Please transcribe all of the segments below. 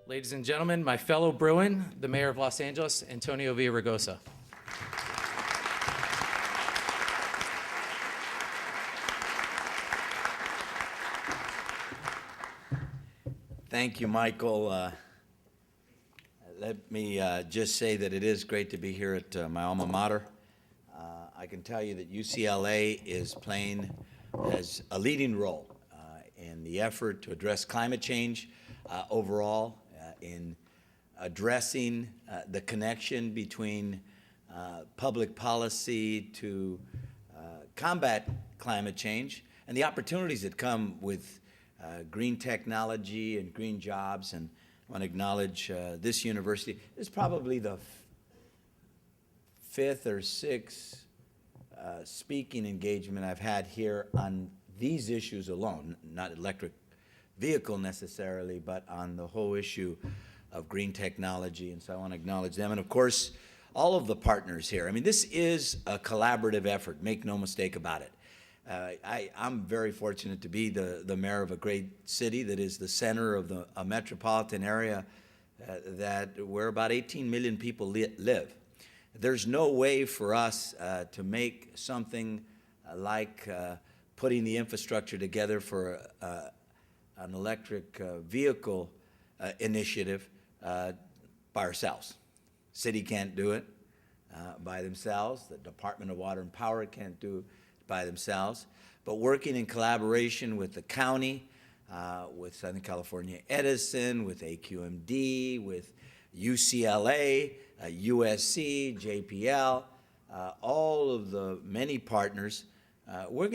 Ladies and gentlemen, my fellow Bruin, the Mayor of Los Angeles, Antonio Villaraigosa. Thank you, Michael. Let me just say that it is great to be here at my alma mater. I can tell you that UCLA is playing as a leading role in the effort to address climate change overall, in addressing the connection between public policy to combat climate change and the opportunities that come with green technology and green jobs. And I want to acknowledge this university. It's probably the fifth or sixth speaking engagement I've had here on these issues alone, not electric vehicle necessarily, but on the whole issue of green technology. And so I want to acknowledge them. And of course, all of the partners here. I mean, this is a collaborative effort, make no mistake about it. I'm very fortunate to be the mayor of a great city that is the center of a metropolitan area where about 18 million people live. There's no way for us to make something like putting the infrastructure together for an electric vehicle initiative by ourselves. City can't do it by themselves. The Department of Water and Power can't do it by themselves. But working in collaboration with the county, with Southern California Edison, with AQMD, with UCLA, USC, JPL, all of the many partners, we're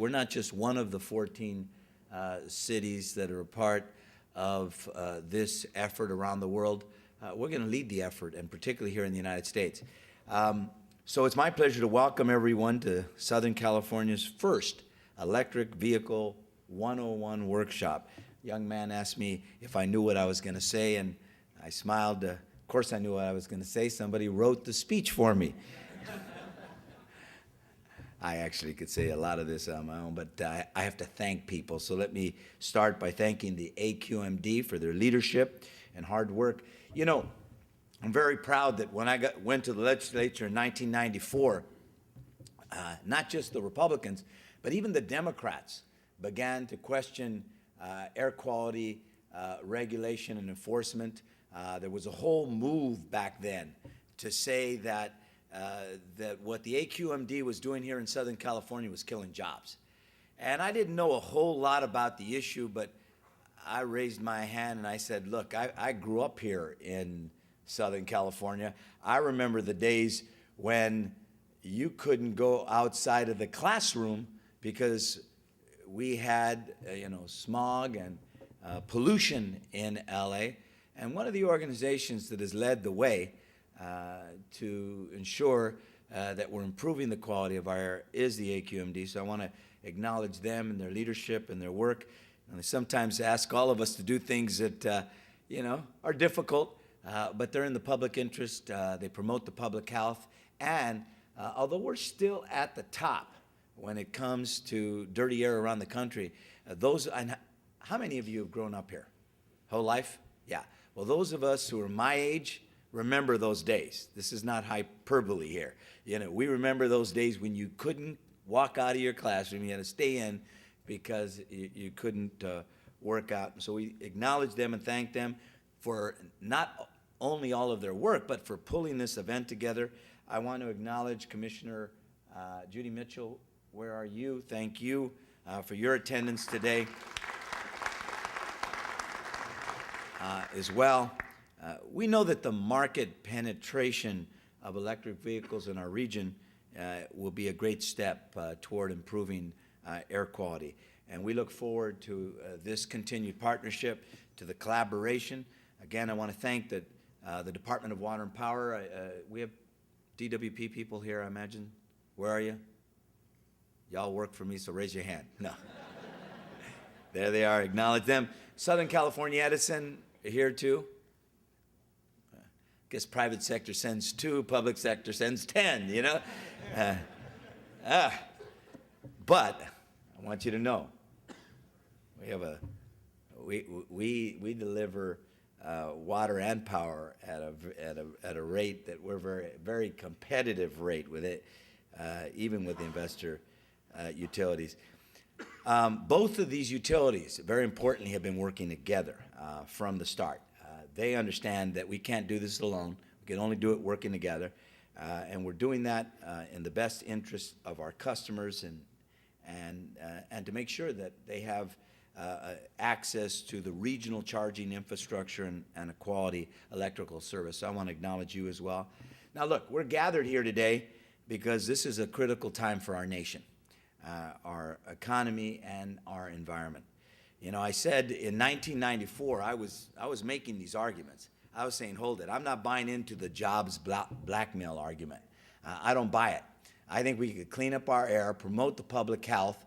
not just one of the 14 cities that are a part of this effort around the world. We're going to lead the effort, and particularly here in the United States. So it's my pleasure to welcome everyone to Southern California's first Electric Vehicle 101 workshop. A young man asked me if I knew what I was going to say, and I smiled. Of course I knew what I was going to say. Somebody wrote the speech for me. I actually could say a lot of this on my own, but I have to thank people. So let me start by thanking the AQMD for their leadership and hard work. You know, I'm very proud that when I went to the legislature in 1994, not just the Republicans, but even the Democrats began to question air quality regulation and enforcement. There was a whole move back then to say that what the AQMD was doing here in Southern California was killing jobs. And I didn't know a whole lot about the issue, but I raised my hand and I said, look, I grew up here in Southern California. I remember the days when you couldn't go outside of the classroom because we had smog and pollution in LA. And one of the organizations that has led the way to ensure that we're improving the quality of our air is the AQMD. So I want to acknowledge them and their leadership and their work. And they sometimes ask all of us to do things that are difficult, but they're in the public interest. They promote the public health. And although we're still at the top when it comes to dirty air around the country, how many of you have grown up here? Whole life? Yeah. Well, those of us who are my age remember those days. This is not hyperbole here. We remember those days when you couldn't walk out of your classroom. You had to stay in because you couldn't work out. So we acknowledge them and thank them for not only all of their work, but for pulling this event together. I want to acknowledge Commissioner Judy Mitchell. Where are you? Thank you for your attendance today as well. We know that the market penetration of electric vehicles in our region will be a great step toward improving air quality. And we look forward to this continued partnership, to the collaboration. Again, I want to thank the Department of Water and Power. We have DWP people here, I imagine. Where are you? Y'all work for me, so raise your hand. No. There they are. Acknowledge them. Southern California Edison here too. I guess private sector sends 2, public sector sends 10, But I want you to know, we have we deliver water and power at a rate that we're very competitive rate with it, even with the investor utilities. Both of these utilities, very importantly, have been working together from the start. They understand that we can't do this alone. We can only do it working together. And we're doing that in the best interest of our customers and to make sure that they have access to the regional charging infrastructure and a quality electrical service. So I want to acknowledge you as well. Now, look, we're gathered here today because this is a critical time for our nation, our economy, and our environment. You know, I said in 1994, I was making these arguments. I was saying, hold it, I'm not buying into the jobs blackmail argument. I don't buy it. I think we could clean up our air, promote the public health,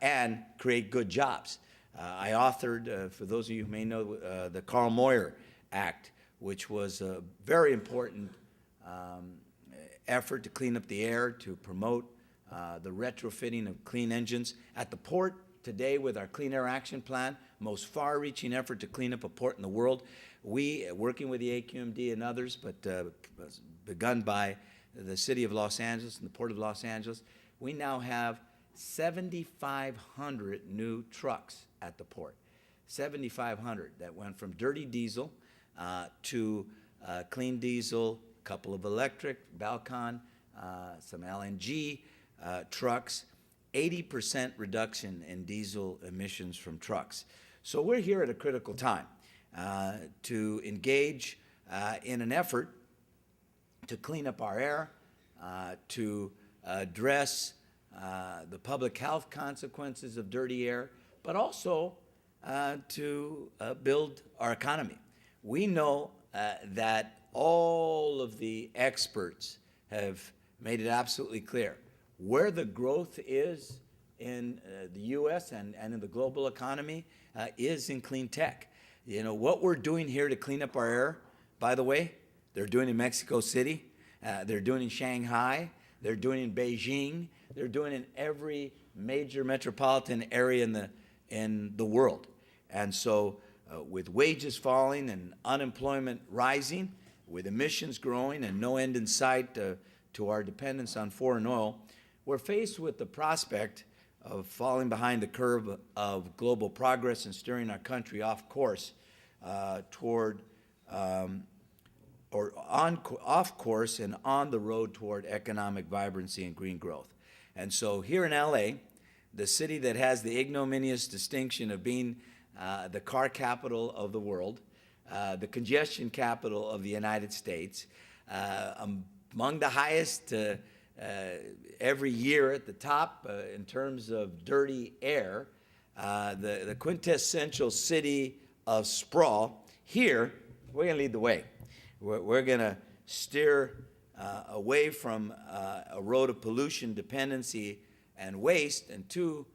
and create good jobs. I authored, for those of you who may know, the Carl Moyer Act, which was a very important effort to clean up the air, to promote the retrofitting of clean engines. At the port today with our Clean Air Action Plan, most far-reaching effort to clean up a port in the world, we, working with the AQMD and others, but begun by the City of Los Angeles and the Port of Los Angeles, we now have 7,500 new trucks at the port. 7,500 that went from dirty diesel to clean diesel, a couple of electric, Balcon, some LNG trucks, 80% reduction in diesel emissions from trucks. So we're here at a critical time to engage in an effort to clean up our air, to address the public health consequences of dirty air, but also to build our economy. We know that all of the experts have made it absolutely clear where the growth is in the U.S. and in the global economy is in clean tech. You know, what we're doing here to clean up our air, by the way, they're doing in Mexico City, they're doing in Shanghai, they're doing in Beijing, they're doing in every major metropolitan area in the world. And so with wages falling and unemployment rising, with emissions growing and no end in sight to our dependence on foreign oil, we're faced with the prospect of falling behind the curve of global progress and steering our country off course toward off course and on the road toward economic vibrancy and green growth. And so here in LA, the city that has the ignominious distinction of being the car capital of the world, the congestion capital of the United States, among the highest every year at the top in terms of dirty air, the quintessential city of sprawl, here we're going to lead the way. We're going to steer away from a road of pollution, dependency, and waste, and to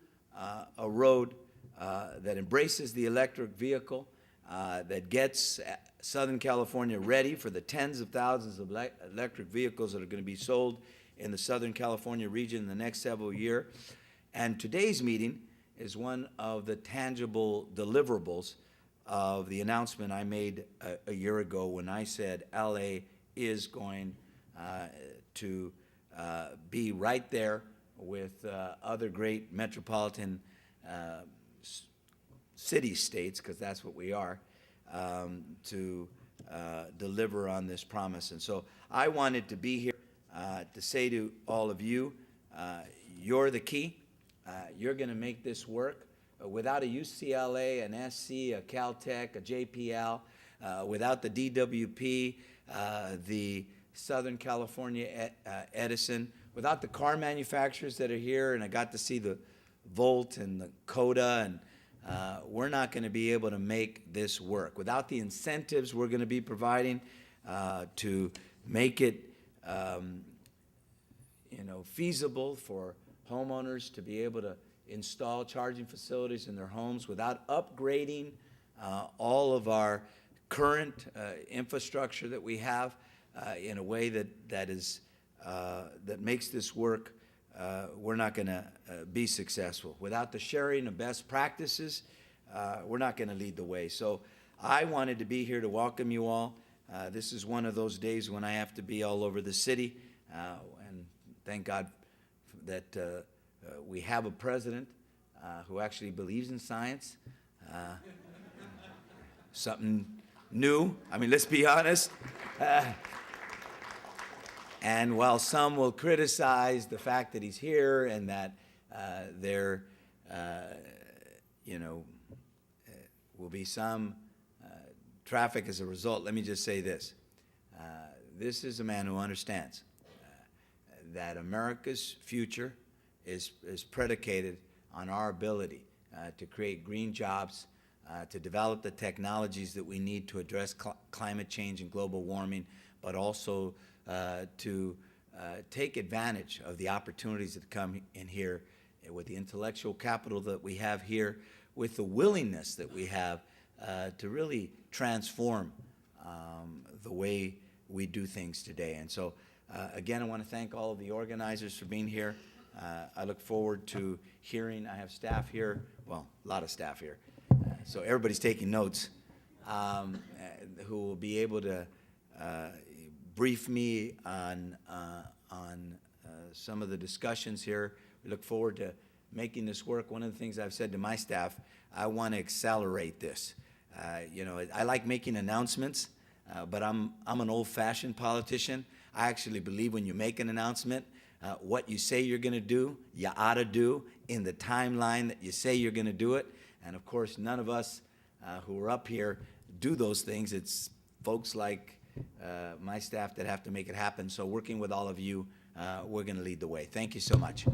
a road that embraces the electric vehicle, that gets Southern California ready for the tens of thousands of electric vehicles that are going to be sold in the Southern California region in the next several years. And today's meeting is one of the tangible deliverables of the announcement I made a year ago when I said LA is going to be right there with other great metropolitan city-states, because that's what we are, to deliver on this promise. And so I wanted to be here to say to all of you, you're the key. You're going to make this work. Without a UCLA, an SC, a Caltech, a JPL, without the DWP, the Southern California Edison, without the car manufacturers that are here, and I got to see the Volt and the Coda, and we're not going to be able to make this work. Without the incentives we're going to be providing to make it feasible for homeowners to be able to install charging facilities in their homes, without upgrading all of our current infrastructure that we have in a way that makes this work, we're not going to be successful. Without the sharing of best practices, we're not going to lead the way. So I wanted to be here to welcome you all. This is one of those days when I have to be all over the city, and thank God that we have a president who actually believes in science. Something new. I mean, let's be honest. And while some will criticize the fact that he's here and that there, will be some traffic as a result, let me just say this. This is a man who understands that America's future is predicated on our ability to create green jobs, to develop the technologies that we need to address climate change and global warming, but also to take advantage of the opportunities that come in here with the intellectual capital that we have here, with the willingness that we have to really transform the way we do things today. And so, again, I want to thank all of the organizers for being here. I look forward to hearing. I have staff here, well, a lot of staff here, so everybody's taking notes, who will be able to brief me on some of the discussions here. We look forward to making this work. One of the things I've said to my staff, I want to accelerate this. I like making announcements, but I'm an old-fashioned politician. I actually believe when you make an announcement, what you say you're going to do, you ought to do in the timeline that you say you're going to do it. And of course, none of us who are up here do those things. It's folks like my staff that have to make it happen. So working with all of you, we're going to lead the way. Thank you so much.